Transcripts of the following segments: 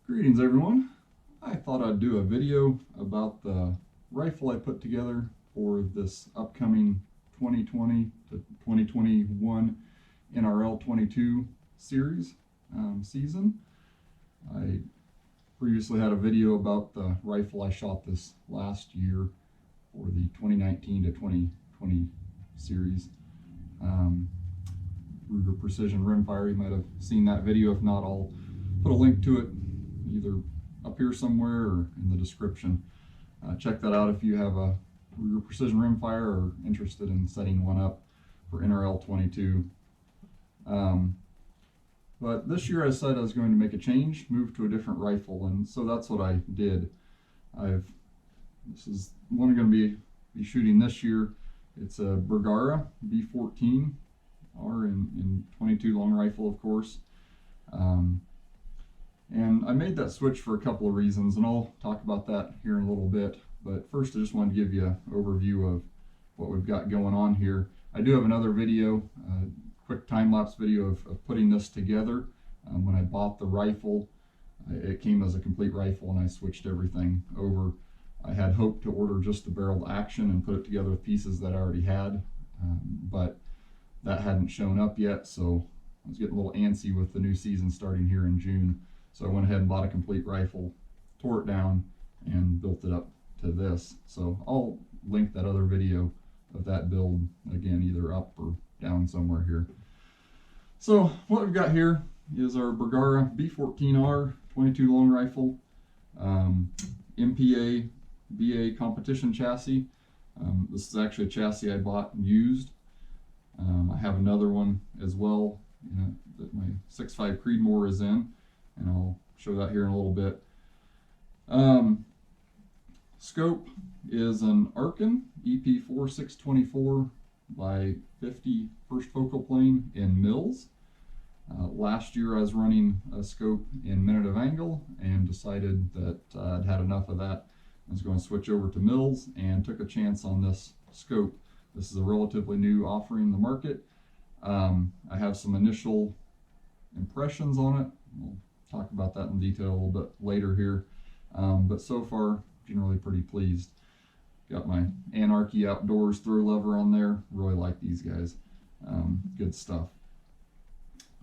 Greetings everyone. I thought I'd do a video about the rifle I put together for this upcoming 2020 to 2021 NRL 22 series season. I previously had a video about the rifle I shot this last year for the 2019 to 2020 series. Ruger Precision Rimfire. You might have seen that video. If not, I'll put a link to it either up here somewhere or in the description. Check that out if you have a Ruger Precision Rimfire or interested in setting one up for NRL 22. But this year I said I was going to make a change, move to a different rifle, and so that's what I did. This is one I'm going to be shooting this year. It's a Bergara B14R in 22 long rifle, of course. And I made that switch for a couple of reasons, and I'll talk about that here in a little bit. But first, I just wanted to give you an overview of what we've got going on here. I do have another video, a quick time-lapse video of putting this together. When I bought the rifle, it came as a complete rifle, and I switched everything over. I had hoped to order just the barreled action and put it together with pieces that I already had, but that hadn't shown up yet, so I was getting a little antsy with the new season starting here in June. So I went ahead and bought a complete rifle, tore it down, and built it up to this. So I'll link that other video of that build again, either up or down somewhere here. So what we've got here is our Bergara B14R 22 long rifle, MPA BA competition chassis. This is actually a chassis I bought used. I have another one as well, that my 6.5 Creedmoor is in, and I'll show that here in a little bit. Scope is an Arkin EP4624 by 50 first focal plane in mils. Last year I was running a scope in minute of angle and decided that I'd had enough of that. I was going to switch over to mils and took a chance on this scope. This is a relatively new offering in the market. I have some initial impressions on it. We'll talk about that in detail a little bit later here. But so far, generally pretty pleased. Got my Anarchy Outdoors throw lever on there. Really like these guys. Good stuff.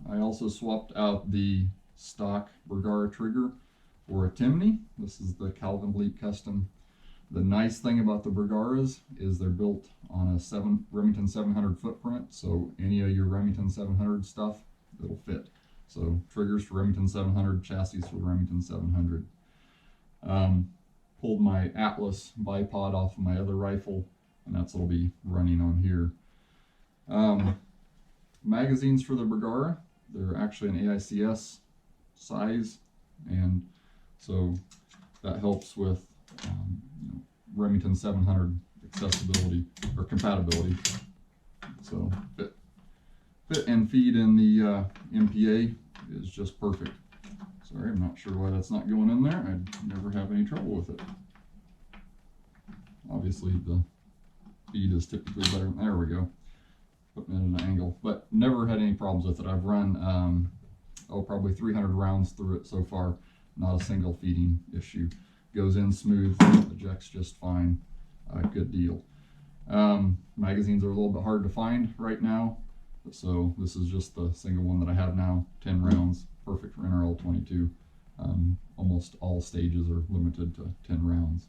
I also swapped out the stock Bergara trigger for a Timney. This is the Calvin Elite Custom. The nice thing about the Bergaras is they're built on a Remington 700 footprint, so any of your Remington 700 stuff, it'll fit. So triggers for Remington 700, chassis for Remington 700. Pulled my Atlas bipod off of my other rifle, and that's what I'll be running on here. Magazines for the Bergara, they're actually an AICS size, and so that helps with Remington 700 accessibility or compatibility. So fit and feed in the MPA is just perfect. Sorry, I'm not sure why that's not going in there. I'd never have any trouble with it. Obviously the feed is typically better. There we go. Putting it at an angle, but never had any problems with it. I've run probably 300 rounds through it so far. Not a single feeding issue. Goes in smooth, ejects just fine. Good deal. Magazines are a little bit hard to find right now, so this is just the single one that I have now. 10 rounds, perfect for NRL 22. Almost all stages are limited to 10 rounds.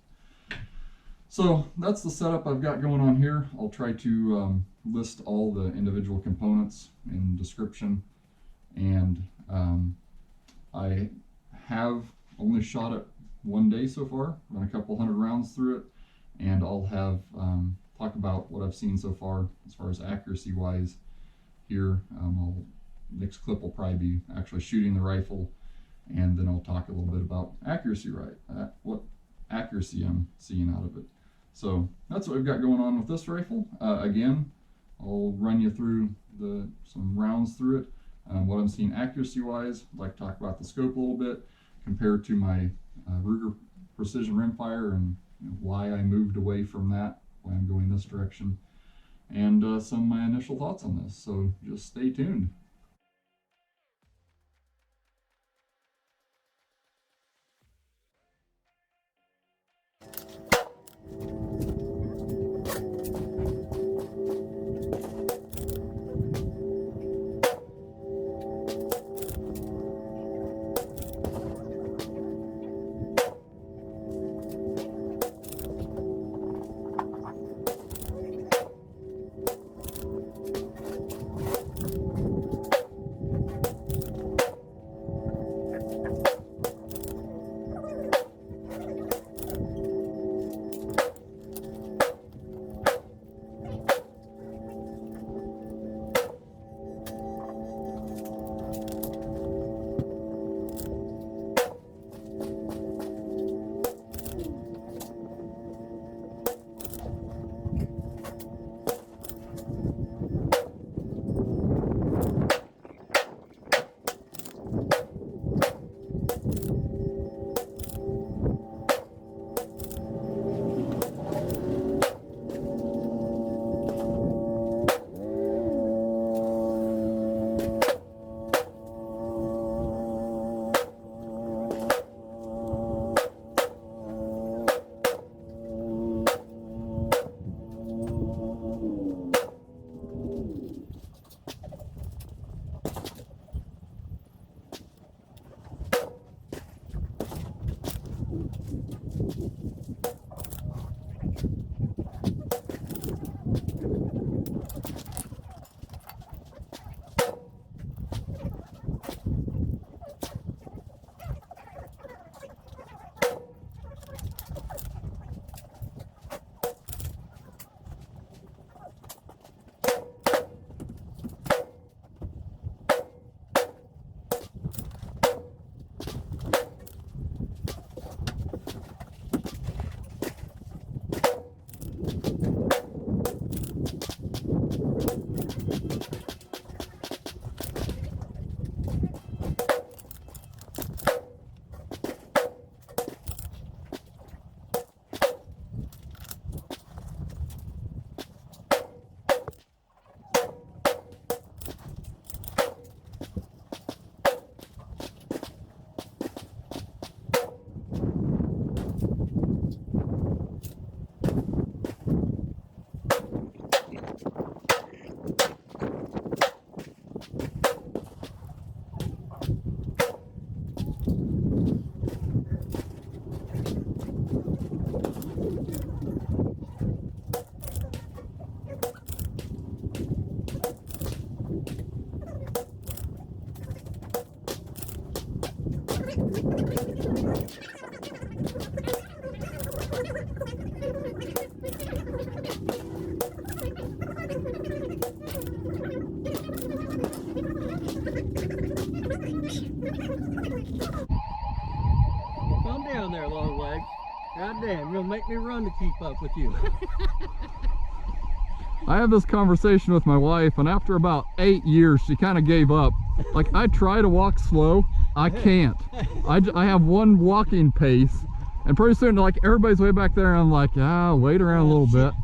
So that's the setup I've got going on here. I'll try to list all the individual components in description, and I have only shot it one day so far, run a couple hundred rounds through it, and I'll have talk about what I've seen so far as far as accuracy wise here. Next clip will probably be actually shooting the rifle, and then I'll talk a little bit about accuracy, what accuracy I'm seeing out of it. So that's what we've got going on with this rifle. Again, I'll run you through some rounds through it. What I'm seeing accuracy wise, I'd like to talk about the scope a little bit compared to my Ruger Precision Rimfire, and why I moved away from that, why I'm going this direction, and some of my initial thoughts on this. So just stay tuned. God damn, you'll make me run to keep up with you. I had this conversation with my wife, and after about 8 years, she kind of gave up. Like, I try to walk slow, I can't. I have one walking pace, and pretty soon, like, everybody's way back there, and I'm like, ah, wait around a little bit.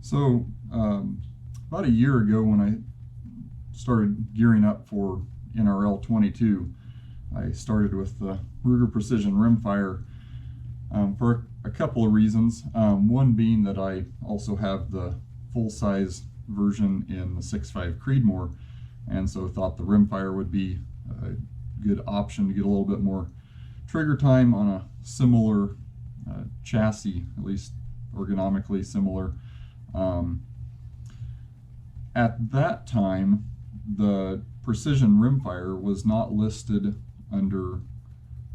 So, about a year ago, when I started gearing up for NRL 22, I started with the Ruger Precision Rimfire for a couple of reasons. One being that I also have the full-size version in the 6.5 Creedmoor, and so thought the Rimfire would be a good option to get a little bit more trigger time on a similar chassis, at least ergonomically similar. At that time, the Precision Rimfire was not listed under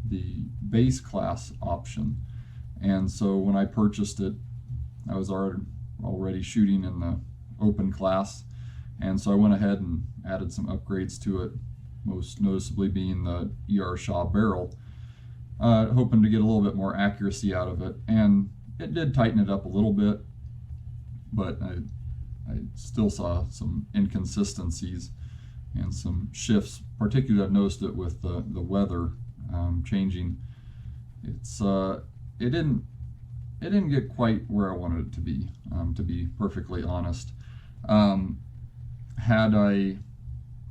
the base class option, and so when I purchased it, I was already shooting in the open class, and so I went ahead and added some upgrades to it, most noticeably being the ER Shaw barrel, hoping to get a little bit more accuracy out of it, and it did tighten it up a little bit, but I still saw some inconsistencies and some shifts. Particularly, I've noticed it with the weather changing. It didn't get quite where I wanted it to be perfectly honest. Had I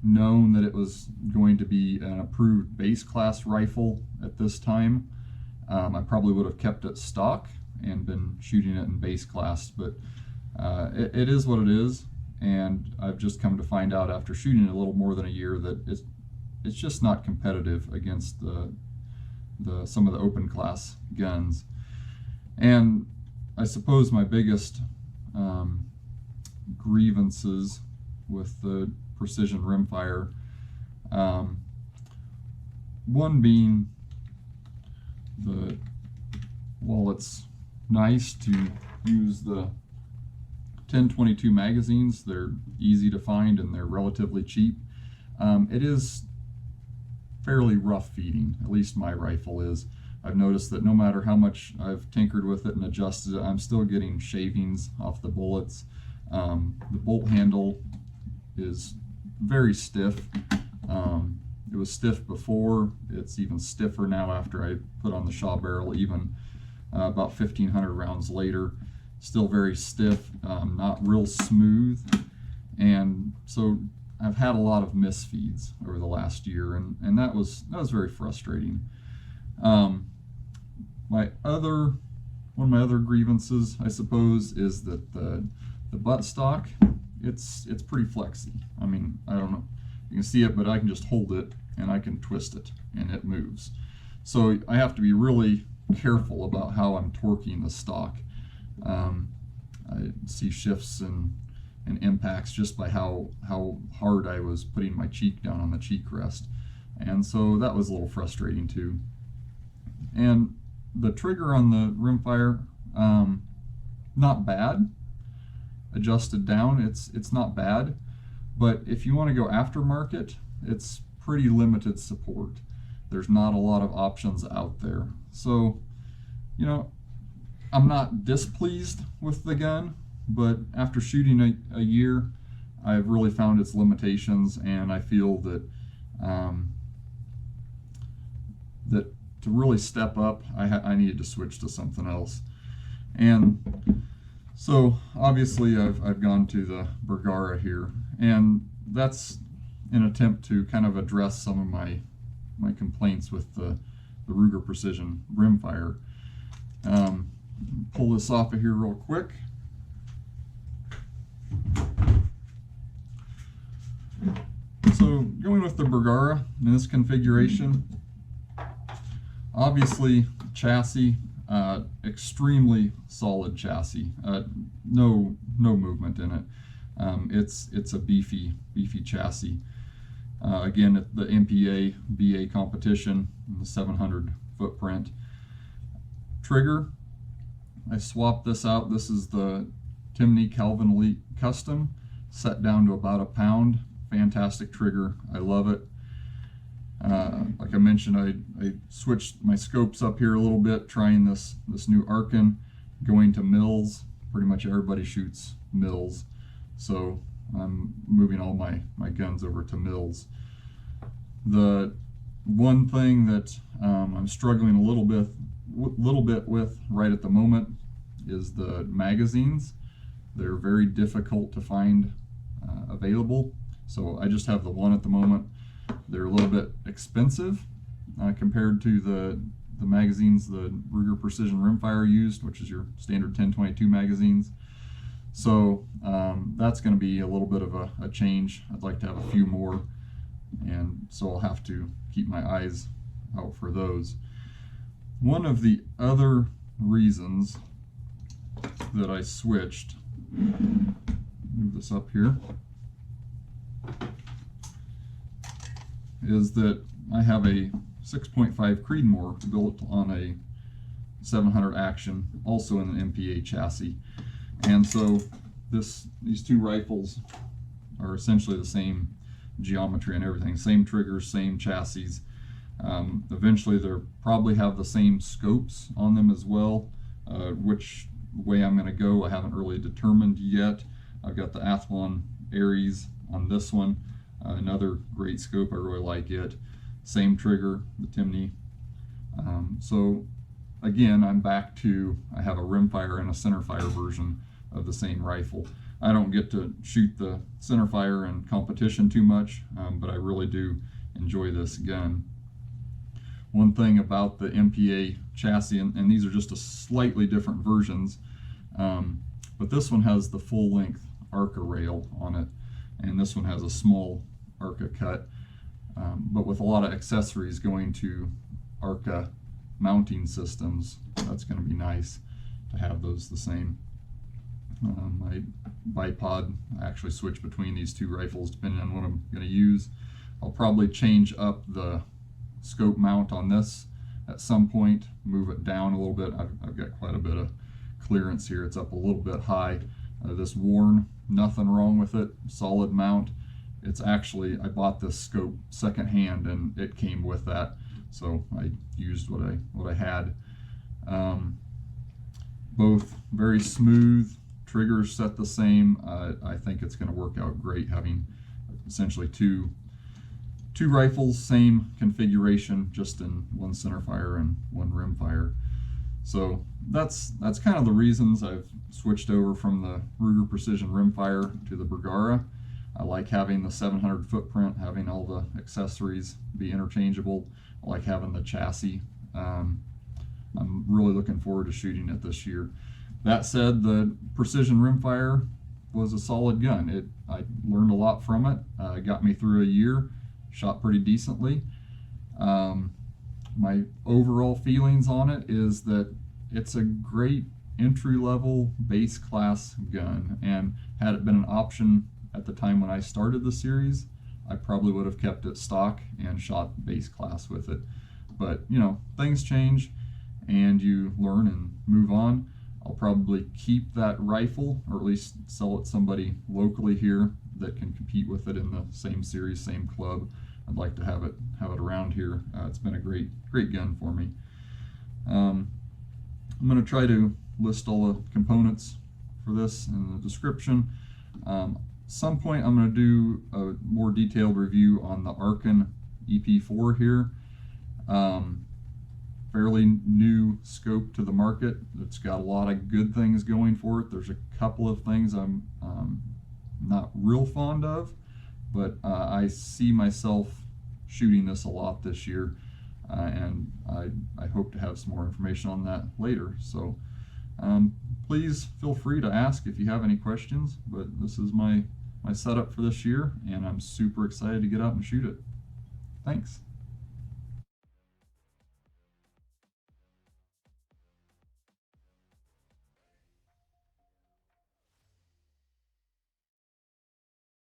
known that it was going to be an approved base class rifle at this time, I probably would have kept it stock and been shooting it in base class, but it is what it is, and I've just come to find out after shooting it a little more than a year that it's just not competitive against some of the open class guns. And I suppose my biggest grievances with the Precision Rimfire, one being while it's nice to use the 10-22 magazines, they're easy to find and they're relatively cheap. It is fairly rough feeding, at least my rifle is. I've noticed that no matter how much I've tinkered with it and adjusted it, I'm still getting shavings off the bullets. The bolt handle is very stiff. It was stiff before, it's even stiffer now after I put on the Shaw barrel, even about 1,500 rounds later. Still very stiff, not real smooth, and so I've had a lot of misfeeds over the last year, and that was very frustrating. One of my other grievances, I suppose, is that the buttstock, it's pretty flexy. I mean, I don't know, you can see it, but I can just hold it and I can twist it and it moves. So I have to be really careful about how I'm torquing the stock. I see shifts and impacts just by how hard I was putting my cheek down on the cheek rest, and so that was a little frustrating too. And the trigger on the Rimfire, not bad. Adjusted down, it's not bad, but if you want to go aftermarket, it's pretty limited support. There's not a lot of options out there, so you know, I'm not displeased with the gun, but after shooting a year, I've really found its limitations, and I feel that that to really step up, I needed to switch to something else. And so obviously I've gone to the Bergara here, and that's an attempt to kind of address some of my complaints with the Ruger Precision Rimfire. Pull this off of here real quick. So going with the Bergara in this configuration, obviously chassis, Extremely solid chassis. No movement in it. It's a beefy chassis. Again, at the MPA BA competition, the 700 footprint. Trigger, I swapped this out. This is the Timney Calvin Elite Custom, set down to about a pound. Fantastic trigger. I love it. Like I mentioned, I switched my scopes up here a little bit, trying this new Arkin, going to Mills. Pretty much everybody shoots Mills, so I'm moving all my guns over to Mills. The one thing that I'm struggling a little bit with right at the moment is the magazines. They're very difficult to find available, so I just have the one at the moment. They're a little bit expensive compared to the magazines the Ruger Precision Rimfire used, which is your standard 10-22 magazines. So that's going to be a little bit of a change. I'd like to have a few more, and so I'll have to keep my eyes out for those. One of the other reasons that I switched, move this up here, is that I have a 6.5 Creedmoor built on a 700 Action, also in an MPA chassis. And so these two rifles are essentially the same geometry and everything, same triggers, same chassis. Eventually they'll probably have the same scopes on them as well. Which way I'm going to go, I haven't really determined yet. I've got the Athlon Aries on this one. Another great scope, I really like it. Same trigger, the Timney. So again, I'm back to, I have a rimfire and a centerfire version of the same rifle. I don't get to shoot the centerfire in competition too much, but I really do enjoy this gun. One thing about the MPA chassis, and these are just a slightly different versions, but this one has the full length ARCA rail on it, and this one has a small ARCA cut, but with a lot of accessories going to ARCA mounting systems. That's going to be nice to have those the same. My bipod, I actually switch between these two rifles depending on what I'm going to use. I'll probably change up the scope mount on this at some point, move it down a little bit. I've got quite a bit of clearance here. It's up a little bit high. This Warn, nothing wrong with it, solid mount. It's actually, I bought this scope secondhand and it came with that, so I used what I had. Both very smooth, triggers set the same. I think it's going to work out great having essentially two rifles, same configuration, just in one centerfire and one rimfire. So that's kind of the reasons I've switched over from the Ruger Precision Rimfire to the Bergara. I like having the 700 footprint, having all the accessories be interchangeable. I like having the chassis. I'm really looking forward to shooting it this year. That said, the Precision Rimfire was a solid gun. I learned a lot from it. It got me through a year, shot pretty decently. My overall feelings on it is that it's a great entry-level base class gun, and had it been an option at the time when I started the series, I probably would have kept it stock and shot base class with it. But you know, things change and you learn and move on. I'll probably keep that rifle, or at least sell it to somebody locally here that can compete with it in the same series, same club. I'd like to have it around here. It's been a great gun for me. I'm going to try to list all the components for this in the description. Some point I'm going to do a more detailed review on the Arkin EP4 here. Fairly new scope to the market. It's got a lot of good things going for it. There's a couple of things I'm not real fond of, but I see myself shooting this a lot this year, and I hope to have some more information on that later. So please feel free to ask if you have any questions, but this is my setup for this year, and I'm super excited to get out and shoot it. Thanks.